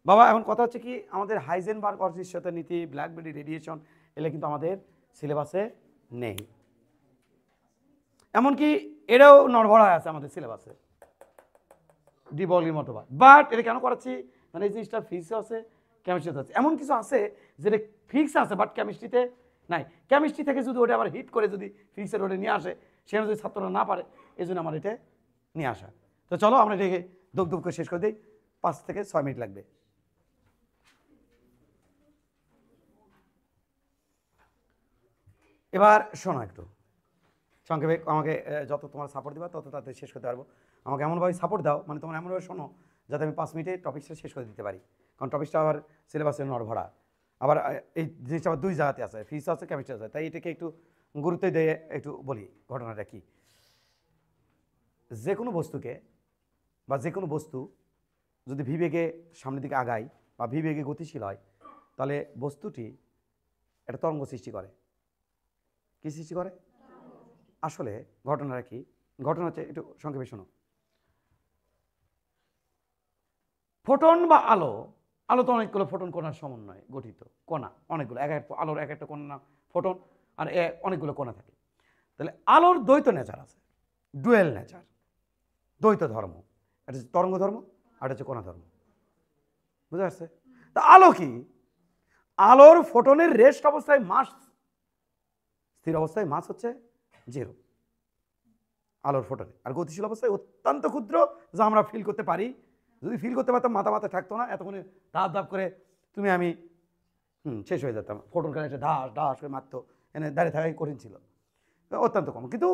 বাবা এখন কথা হচ্ছে কি আমাদের হাইজেনবার্গ অদৃশ্যতা নীতি, ব্ল্যাক বডি রেডিয়েশন এগুলো কিন্তু আমাদের সিলেবাসে নেই, এমনকি এটাও নড়বড়া আছে আমাদের সিলেবাসে ডি ব্রগলির মতবাদ। বাট এটা কেন করাচ্ছি, মানে এই জিনিসটা ফিজিক্সে আছে, কেমিস্ট্রিতে আছে, এমন কিছু আছে যেটা ফিজিক্স আছে বাট কেমিস্ট্রিতে নাই। কেমিস্ট্রি থেকে যদি ওটা আবার হিট করে যদি ফিজিক্সের ওটা নিয়ে আসে, সেখানে যদি ছাত্ররা না পারে, এই জন্য আমার এটা নিয়ে আসা। তো চলো আমরা এটাকে দুপ দুপ করে শেষ করে দিই, 5 থেকে 6 মিনিট লাগবে। এবার শোনো একটু সংক্ষেপে, আমাকে যত তোমার সাপোর্ট দিবা তত তাড়াতাড়ি শেষ করতে পারবো। আমাকে এমনভাবে সাপোর্ট দাও, মানে তোমার এমনভাবে শোনো যাতে আমি 5 মিনিটে টপিকসটা শেষ করে দিতে পারি, কারণ টপিকসটা আবার সিলেবাসের নড়ভরা, আবার এই জিনিসটা আবার 2 জায়গাতে আছে, ফিজিক্স আছে কেমিস্ট্রি আছে, তাই এটাকে একটু গুরুত্ব দিয়ে একটু বলি ঘটনাটা কি। যে কোনো বস্তুকে বা যে কোনো বস্তু যদি ভিবেগে সামনের দিকে আগায় বা ভিবেগে গতিশীল হয়, তাহলে বস্তুটি একটা তরঙ্গ সৃষ্টি করে। কি সৃষ্টি করে? আসলে ঘটনাটা কি, ঘটনা হচ্ছে একটু সংক্ষেপে শোনো। ফোটন বা আলো, আলো তো অনেকগুলো ফোটন কণার সমন্বয়ে গঠিত, কণা অনেকগুলো, আলোর এক একটা কণা ফোটন, আর অনেকগুলো কণা থাকে। তাহলে আলোর দ্বৈত নেচার আছে, ডুয়েল নেচার, দ্বৈত ধর্ম, এটা হচ্ছে তরঙ্গ ধর্ম আর এটা হচ্ছে কণা ধর্ম, বুঝতে পারছে? তা আলো কি? আলোর ফোটনের রেস্ট অবস্থায় মাস, স্থির অবস্থায় মাস হচ্ছে 0 আলোর ফোটনে, আর গতিশীল অবস্থায় অত্যন্ত ক্ষুদ্র, যা আমরা ফিল করতে পারি। যদি ফিল করতে পারতাম মাথা মাথা থাকতো না, এতক্ষণে ধাপ ধাপ করে তুমি আমি শেষ হয়ে যেতাম, ফোটন কানে এসে ঢাস ঢাস করে মারতো, এনে দাঁড়িয়ে থাকাই কঠিন ছিল, অত্যন্ত কম। কিন্তু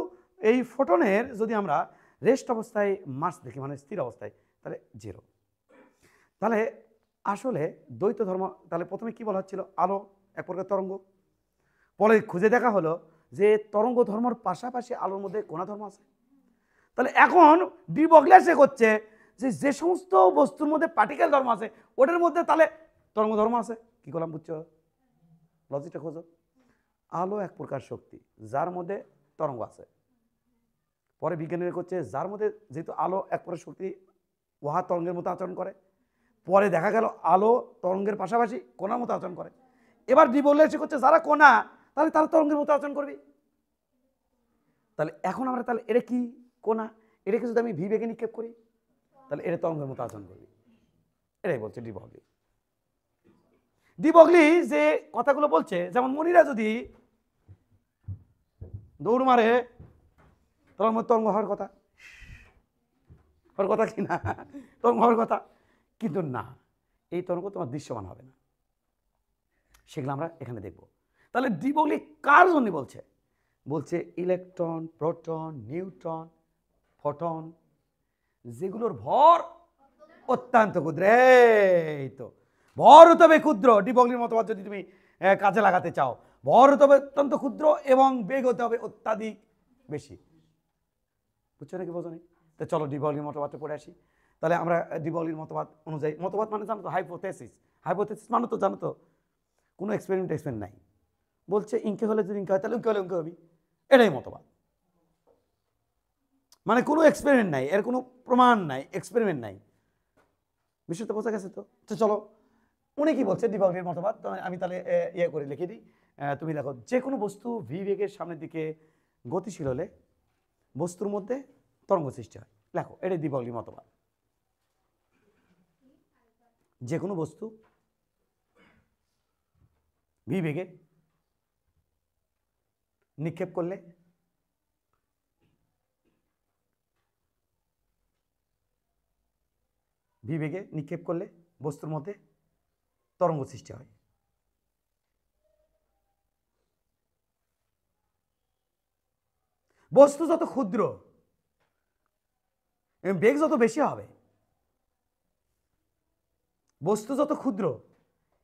এই ফোটনের যদি আমরা রেস্ট অবস্থায় মাস দেখি, মানে স্থির অবস্থায়, তাহলে 0। তাহলে আসলে দ্বৈত ধর্ম, তাহলে প্রথমে কি বলা হচ্ছিল, আলো এক প্রকার তরঙ্গ, পরে খুঁজে দেখা হলো যে তরঙ্গ ধর্মর পাশাপাশি আলোর মধ্যে কণা ধর্ম আছে। তাহলে এখন ডি ব্রগলি সে করছে যে যে সমস্ত বস্তুর মধ্যে পার্টিকেল ধর্ম আছে ওটার মধ্যে তাহলে তরঙ্গ ধর্ম আছে। কি করলাম বুঝছো? লজিকটা খোঁজো। আলো এক প্রকার শক্তি যার মধ্যে তরঙ্গ আছে, পরে বিজ্ঞানীরা করছে যার মধ্যে যেহেতু আলো এক প্রকার শক্তি, উহা তরঙ্গের মতো আচরণ করে, পরে দেখা গেল আলো তরঙ্গের পাশাপাশি কণার মতো আচরণ করে। এবার ডি ব্রগলি এসে করছে যারা কণা তাহলে তারা তরঙ্গের মতো আচরণ করবে। তাহলে এখন আমরা তাহলে এটা কি কণা, এটাকে যদি আমি ভিবেগে নিক্ষেপ করি তাহলে এটা তরঙ্গের মতো আচরণ করবে, এটাই বলছে ডি ব্রগলি। ডি ব্রগলি যে কথাগুলো বলছে, যেমন মনিরা যদি দৌড় মারে তরঙ্গ হওয়ার কথা, হওয়ার কথা কি না, তরঙ্গ হওয়ার কথা, কিন্তু না, এই তরঙ্গ তোমার দৃশ্যমান হবে না, সেগুলো আমরা এখানে দেখব। তাহলে ডি ব্রগলি কার জন্য বলছে? বলছে ইলেকট্রন, প্রোটন, নিউট্রন, ফোটন, যেগুলোর ভর অত্যন্ত ক্ষুদ্র। এই তো ভর হতে হবে ক্ষুদ্র, ডি ব্রগলির মতবাদ যদি তুমি কাজে লাগাতে চাও, ভর হতে হবে অত্যন্ত ক্ষুদ্র এবং বেগ হতে হবে অত্যাধিক বেশি। বুঝছো নাকি বোঝো নি? তো চলো ডি ব্রগলির মতবাদটা পড়ে আসি। তাহলে আমরা ডি ব্রগলির মতবাদ অনুযায়ী, মতবাদ মানে জানো তো হাইপোথেসিস, হাইপোথেসিস মানে তো জানো তো কোনো এক্সপেরিমেন্ট নাই, বলছে ইঙ্কে হলে যদি ইঙ্কে হয় তাহলে উঙ্কে হলে উঙ্কে হবি, এটাই মতবাদ। মানে কোনো এক্সপেরিমেন্ট নাই, এর কোনো প্রমাণ নাই, এক্সপেরিমেন্ট নাই, বিষয়টা বোঝা গেছে তো? তো চলো উনি কি বলছে ডি ব্রগলির মতবাদ, তো আমি তাহলে ইয়ে করে লিখে দিই। তুমি দেখো, যে কোনো বস্তু ভি বেগের সামনের দিকে গতিশীল হলে বস্তুর মধ্যে তরঙ্গ সৃষ্টি হয়। লেখো, এটাই ডি ব্রগলির মতবাদ। যে কোনো বস্তু ভি বেগে নিক্ষেপ করলে ভি বেগে নিক্ষেপ করলে বস্তুর মধ্যে তরঙ্গ সৃষ্টি হয়। বস্তু যত ক্ষুদ্র এবং বেগ যত বেশি হবে, বস্তু যত ক্ষুদ্র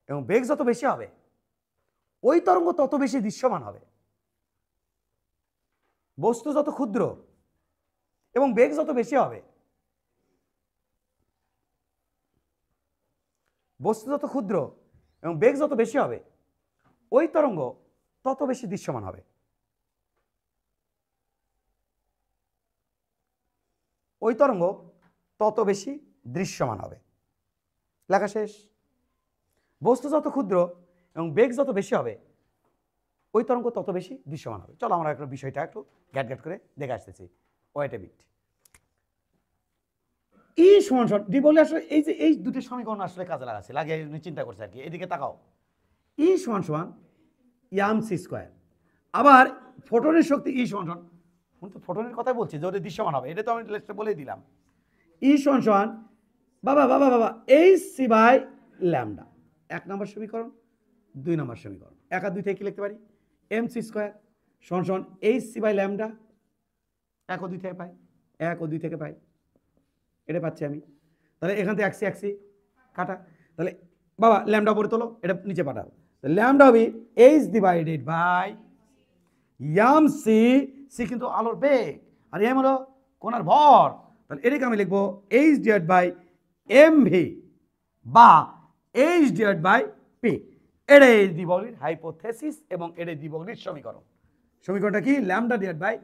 এবং বেগ যত বেশি হবে, ওই তরঙ্গ তত বেশি দৃশ্যমান হবে। বস্তু যত ক্ষুদ্র এবং বেগ যত বেশি হবে, বস্তু যত ক্ষুদ্র এবং বেগ যত বেশি হবে, ওই তরঙ্গ তত বেশি দৃশ্যমান হবে। ওই তরঙ্গ তত বেশি দৃশ্যমান হবে। লেখা শেষ। বস্তু যত ক্ষুদ্র এবং বেগ যত বেশি হবে ওই তরঙ্গ তত বেশি দৃশ্যমান হবে। চলো আমরা একটা বিষয়টা একটু গ্যাট গ্যাট করে দেখে আসতেছি। Wait a bit. ই সমান সমান ডি বলে আসলে এই যে এই দুটি সমীকরণ আসলে কাজে লাগাচ্ছে, লাগিয়ে চিন্তা করছে আর কি। এদিকে তাকাও, ই সমান সমান ইয়াম সি স্কোয়ার। আবার ফোটনের শক্তি ই সমান সমান, তো ফোটনের কথাই বলছি যে ওটা দৃশ্যমান হবে, এটা তো আমি বলেই দিলাম। ই সমান সমান বাবা বাবা বাবা এইচ সি বাই ল্যামডা। 1 নম্বর সমীকরণ, 2 নম্বর সমীকরণ। 1 আর 2 থেকে কি লিখতে পারি? এম সি স্কোয়ার সমান সমান এইচ সি বাই ল্যামডা। 1 ও 2 থেকে পাই, 1 ও 2 থেকে পাই, এটা পাচ্ছি আমি। তাহলে এখান থেকে একসি কাটা। তাহলে বাবা ল্যামডা উপরে তোলো, এটা নিচে পাঠাও। ল্যামডা হবে H divided by m C. C কিন্তু আলোর বেগ আর এম হলো কোণার ভর। তাহলে এটাকে আমি লিখবো H divide by M V বা এইচ ডিভাইড বাই পি। এটাই ডি ব্রগলির হাইপোথেসিস এবং এটাই ডি ব্রগলির সমীকরণ। সমীকরণটা কি? Lambda divide by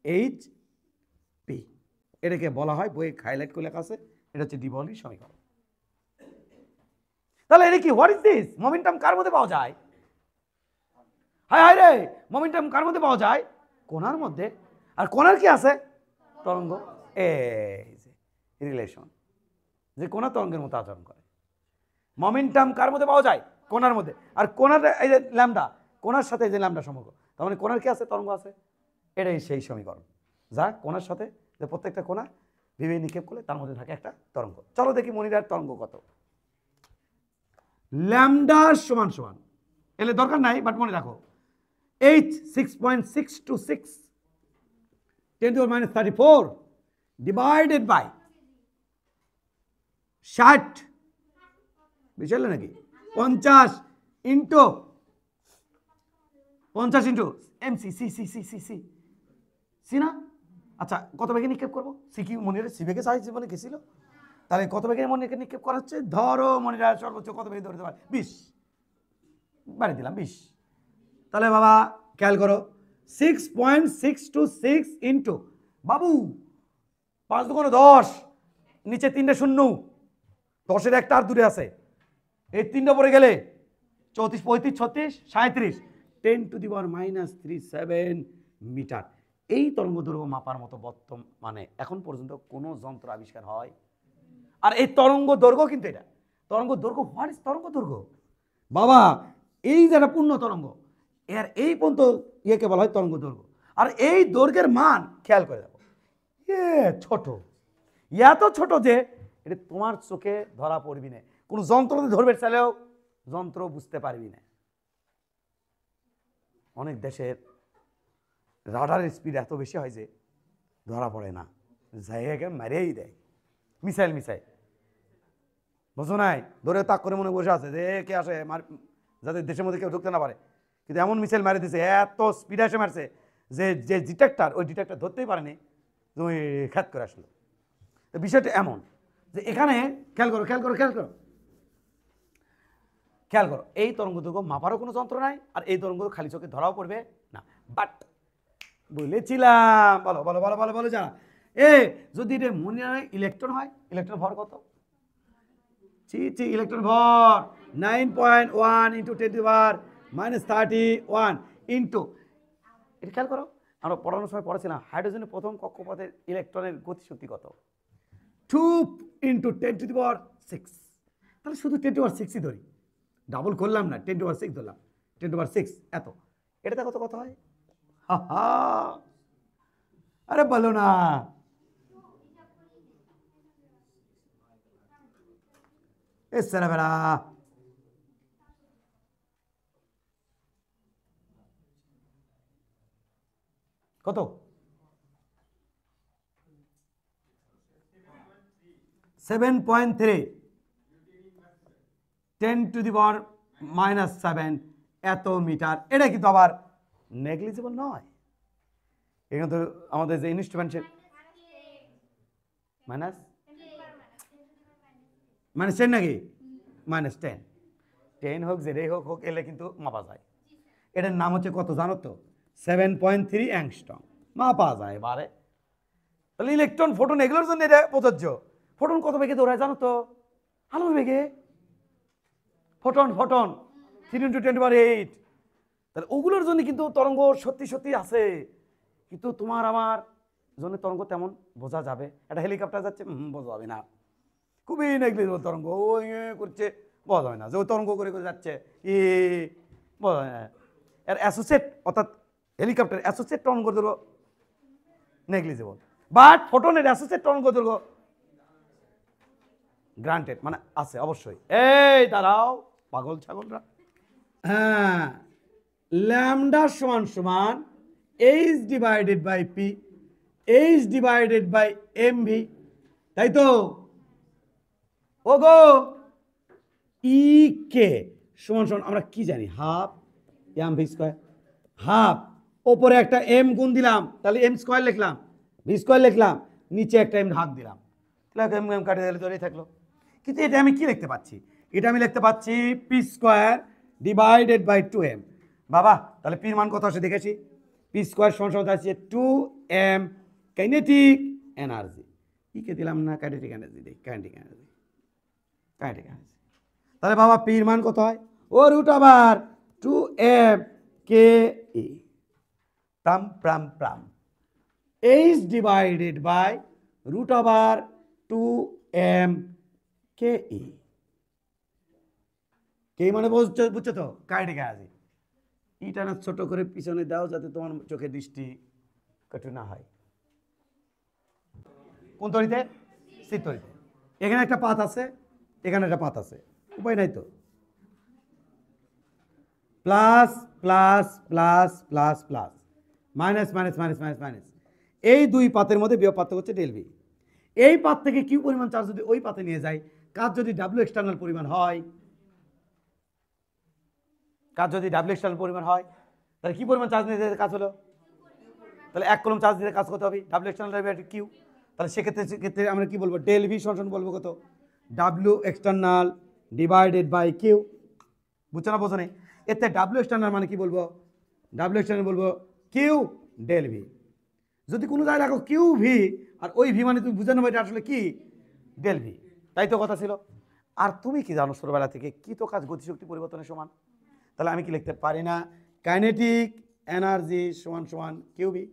H P. এটাকে বলা হয়, বইয়ে হাইলাইট করে লেখা আছে, এটা হচ্ছে ডি ব্রগলির সমীকরণ। তাহলে এটা কি? What is this? মোমেন্টাম কার মধ্যে পাওয়া যায়? হায় হায় রে, মোমেন্টাম কার মধ্যে পাওয়া যায়? কোণার মধ্যে। আর কোণার কি আছে? তরঙ্গ। এই যে রিলেশন, যে কোণা তরঙ্গের মতো আচরণ করে। মোমেন্টাম কার মধ্যে পাওয়া যায়? কোণার মধ্যে। আর কোণার এই যে ল্যামডা, কোণার সাথে যে ল্যামডা সম্পর্ক, তার মানে কোণার কি আছে? তরঙ্গ আছে। এটাই সেই সমীকরণ যা কোণার সাথে, যে প্রত্যেকটা কোণা ভিভি নিক্ষেপ করলে তার মধ্যে থাকে একটা তরঙ্গ। চলো দেখি মনিরার তরঙ্গ কত। ল্যামডা সমান সমান, এলে দরকার নাই বাট মনে রাখো, এইচ 6.626 10⁻³ ডিভাইডেড বাই 60, বুঝলে নাকি? 50 into MC C C C C C C না? আচ্ছা, কত বেগে নিক্ষেপ করবো? সি কি মনিরের সি বেগে সাহায্য জীবনে গেছিল? তাহলে কত বেগে মনিরকে নিক্ষেপ করা হচ্ছে? ধরো মনিরা সর্বোচ্চ কত বেগে ধরতে পারে? 20 বাড়ি দিলাম 20। তাহলে বাবা খেয়াল করো, 6.626 ইন্টু বাবু 5 2 10, নিচে 3টে শূন্য, 10-এর একটা আর দূরে আছে, এই 3টা পরে গেলে 34 35 36 37 10⁻³ মিটার। এই তরঙ্গ দৈর্ঘ্য মাপার মতো বর্তমানে এখন পর্যন্ত কোনো যন্ত্র আবিষ্কার হয়? আর এই তরঙ্গ দৈর্ঘ্য কিন্তু, এটা তরঙ্গ দৈর্ঘ্য। হোয়াট ইজ তরঙ্গ দৈর্ঘ্য? বাবা এই যেটা পূর্ণ তরঙ্গ, এর এই পর্যন্ত ইয়েকে বলা হয় তরঙ্গ দৈর্ঘ্য। আর এই দৈর্ঘ্যের মান খেয়াল করে দেখো, ছোট, এত ছোট যে এটা তোমার চোখে ধরা পড়বি না। কোনো যন্ত্র ধরবে চাইলেও যন্ত্র বুঝতে পারবি না। অনেক দেশের রাডারের স্পিড এত বেশি হয় যে ধরা পড়ে না, জায়গাকে মেরেই দেয়। মিসাইল বুঝো নাই, ধরে তাক করে মনে বসে আছে যে কে আসে, যাতে দেশের মধ্যে কেউ ঢুকতে না পারে। কিন্তু এমন মিসাইল মারি দিছে, এত স্পিড এসে মারছে যে যে ডিটেক্টর, ওই ডিটেক্টর ধরতেই পারেনি, তুমি খ্যাত করে আসলো। বিষয়টা এমন যে এখানে খেয়াল করো খেয়াল করো খেয়াল করো খেয়াল করো, এই তরঙ্গ দৈর্ঘ্য মাপারও কোনো যন্ত্র নাই, আর এই তরঙ্গ খালি চোখে ধরাও পড়বে না। বাট বলেছিলাম, বলো বলো বলো বলো বলো যা, যদি এটা মনে হয় ইলেকট্রন হয়, ইলেকট্রন ভর কত? ইলেকট্রন ভর 9.1 × 10⁻³ ইন্টু, এটা খেয়াল করো, আমরা পড়ানোর সময় পড়েছিলাম হাইড্রোজেনের প্রথম কক্ষপথের ইলেকট্রনের গতিশক্তি কত? 2 × 10⁶। তাহলে শুধু 10⁶ ধরি, ডাবল করলাম না, 10⁶ ধরলাম, 10⁶ এত। এটা দেখো তো কত হয়? আরে বলো না, বেড়া কত? 7.3 10⁻⁷ এত মিটার। এটা কিন্তু আবার নেগলিজিবল নয়। এখানে তো আমাদের যে ইনস্ট্রুমেন্ট -10 নাকি? -10 10 হোক যেটাই হোক হোক, এলে কিন্তু মাপা যায়। এটার নাম হচ্ছে কত জানো তো? 7.3 অ্যাংস্ট্রম মাপা যায় এবারে। তাহলে ইলেকট্রন, ফোটন এগুলোর জন্য এটা প্রযোজ্য। ফোটন কত বেগে দৌড়ায় জানো তো? আলোর বেগে। Photon photon 3 × 10⁸। তাহলে ওগুলোর জন্য কিন্তু তরঙ্গ সত্যি সত্যি আছে, কিন্তু তোমার আমার জন্য তরঙ্গ তেমন বোঝা যাবে। একটা হেলিকপ্টার যাচ্ছে, বোঝা যাবে না, খুবই নেগলিজেবল তরঙ্গ, ওই করছে, বোঝা যাবে না যে ওই তরঙ্গ করে করে যাচ্ছে, বোঝা যায় না। এর অ্যাসোসিয়েট অর্থাৎ হেলিকপ্টার অ্যাসোসিয়েট তরঙ্গ দৈর্ঘ্য নেগলিজেবল, বাট ফোটনের অ্যাসোসিয়েট তরঙ্গ দৈর্ঘ্য গ্রান্টেড, মানে আছে অবশ্যই। এই দাঁড়াও পাগল ছাগলরা, হ্যাঁ, ল্যামডা সমান সমান H/P, H/mv, তাই তো? ওগো ই কে সমান সমান আমরা কি জানি, হাফ mv স্কয়ার, হাফ ওপরে একটা m গুণ দিলাম, তাহলে m স্কয়ার লিখলাম, v স্কয়ার লিখলাম, নিচে একটা m ভাগ দিলাম, তাহলে m কাটে দিলে তৈরি থাকলো। কিন্তু এটা আমি কি লিখতে পাচ্ছি, এটা আমি লিখতে পাচ্ছি p²/2m। বাবা তাহলে পির মান কত আসে দেখেছি, p² সমান আছে 2m কাইনেটিক এনার্জি, কে দিলাম না কাইনেটিক এনার্জি, দেই কাইনেটিক এনার্জি, কাইনেটিক এনার্জি। তাহলে বাবা পির মান কত হয়, ও √2m কে ই প্রাম প্রাম প্রাম H/√2m কে ই, কে মানে বুঝছো তো, কাইনেটিক এনার্জি। ইটা না ছোট করে পিছনে দাও যাতে তোমার চোখে দৃষ্টি কটু না হয়। কোন তরিতে, স্থির তরিতে। এখানে একটা পাত আছে, এখানে একটা পাত আছে, উপায় নাই তো, plus plus plus plus plus minus minus minus minus minus, এই দুই পাতের মধ্যে বিভব পার্থক্য হচ্ছে ΔV। এই পাত থেকে কিউ পরিমাণ চার্জ যদি ওই পাতে নিয়ে যায়, কাজ যদি ডাব্লিউ এক্সটার্নাল পরিমাণ হয়, কাজ যদি ডাব্লিউ এক্সটার্নাল পরিমাণ হয়, তাহলে কি পরিমাণ চার্জ নিয়ে কাজ হলো, তাহলে 1 কুলম্ব চার্জ দিলে কাজ করতে হবে ডাব্লিউ এক্সটার্নাল কিউ। তাহলে সেক্ষেত্রে আমরা কি বলবো, ΔV সমান বলবো কত, W external divided by Q. বুঝছো না, বোঝো না? এতে ডাব্লিউ এক্সটার্নাল মানে কি বলবো, ডাব্লিউ এক্সটার্নাল বলবো কিউ ΔV। যদি কোনো জায়গায় দেখো কিউ ভি আর ওই ভি মানে তুমি বুঝে নেবো এটা আসলে কি, ΔV, তাই তো কথা ছিল। আর তুমি কি জানো ছোটবেলা থেকে, কি তো কাজ গতিশক্তি পরিবর্তনের সমান, তাহলে আমি কি লিখতে পারি না, কাইনেটিক এনার্জি সমান সমান কিউবি।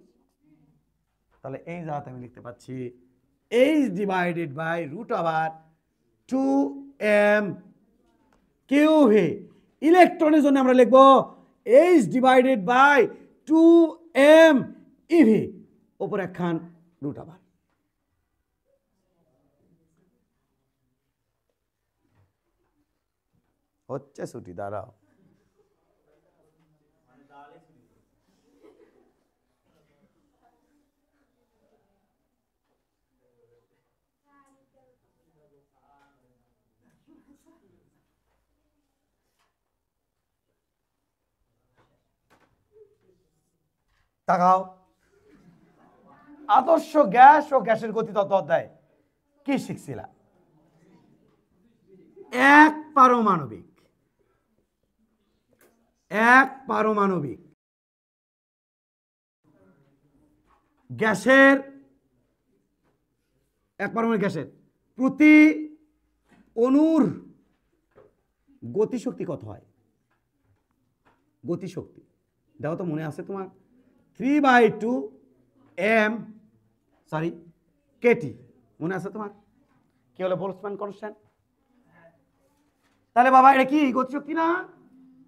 তাহলে এই জায়গাতে আমি লিখতে পাচ্ছি H/√2m কিউভি। ইলেকট্রনের জন্য আমরা লিখবো H/2m ইভি, ওপর একখান √। হচ্ছে ছুটি, দাঁড়াও, তাকাও। আদর্শ গ্যাস ও গ্যাসের গতিতত্ত্ব অধ্যায় কি শিখছিলা, এক পারমাণবিক গ্যাসের, এক পারমাণবিক গ্যাসের প্রতি অণুর গতিশক্তি কত হয়, গতিশক্তি দেখো তো মনে আছে তোমার, 3/2m কেটি, মনে আছে তোমার, কি হলো বোলটজম্যান কনস্ট্যান্ট। তাহলে বাবা এটা কি গতিশক্তি না,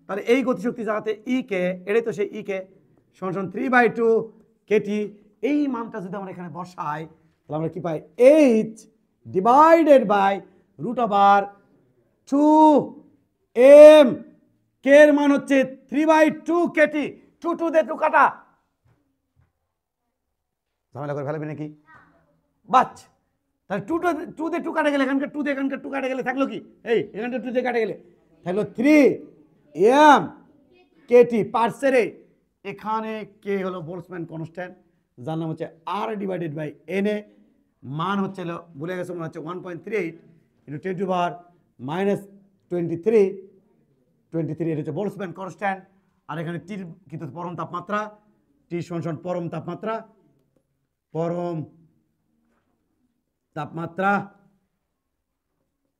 তাহলে এই গতিশক্তি জায়গাতে ই কে, এটাই তো সেই ই কে সমান 3/2 কেটি। এই মানটা যদি আমরা এখানে বসাই, তাহলে আমরা কি পাই, H/2m, কে এর মান হচ্ছে 3/2 কেটি। 2 দিয়ে 2 কাটা, ঝামেলা করে ফেলবি নাকি, বাচ। তাহলে 2 দিয়ে 2 কাটা গেলে, এখানকার 2 দিয়ে এখানকার 2 কাটা গেলে থাকলো কি, এই এখানকার 2 দিয়ে কাটা গেলে থাকলো 3m কেটি পার্সেরে। এখানে কে হলো বোলটজম্যান কনস্ট্যান্ট, যার নাম হচ্ছে R/NA, মান হচ্ছে ভুলে গেছে মনে হচ্ছে 1.38 × 10⁻⁻23, এটা হচ্ছে বোলটজম্যান কনস্ট্যান্ট। আর এখানে টি কিন্তু পরম তাপমাত্রা, টি সমান পরম তাপমাত্রা,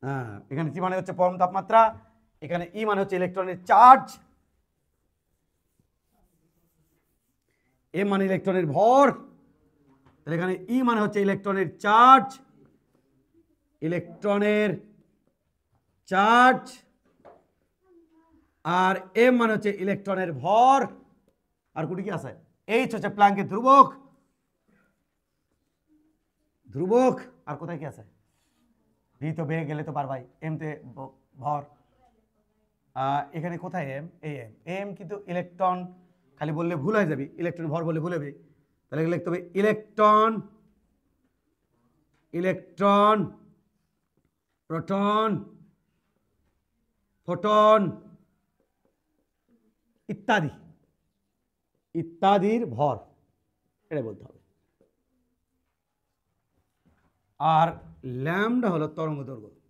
হ্যাঁ এখানে টি মানে হচ্ছে পরম তাপমাত্রা, এখানে ই মানে হচ্ছে ইলেকট্রনের চার্জ, এম মানে ইলেকট্রনের ভর, তাহলে এখানে ই মানে হচ্ছে ইলেকট্রনের চার্জ, ইলেকট্রনের চার্জ, আর এম মানে হচ্ছে ইলেকট্রনের ভর, আর কোটি কি আছে, এইচ হচ্ছে প্ল্যাঙ্কের ধ্রুবক, ধ্রুবক, আর কোথায় কি আছে, ভি তো বেড়ে গেলে তো পারবাই, এম তে ভর, এখানে কোথায় এম, এই এম, এম কিন্তু ইলেকট্রন খালি বললে ভুল হয়ে যাবে, ইলেকট্রন ভর বললে ভুল হবে, তাহলে লিখতে হবে ইলেকট্রন, ইলেকট্রন, প্রোটন, ফোটন ইত্যাদি, ইত্যাদির ভর, এটা বলতে হবে। আর ল্যামডা হলো তরঙ্গ দৈর্ঘ্য।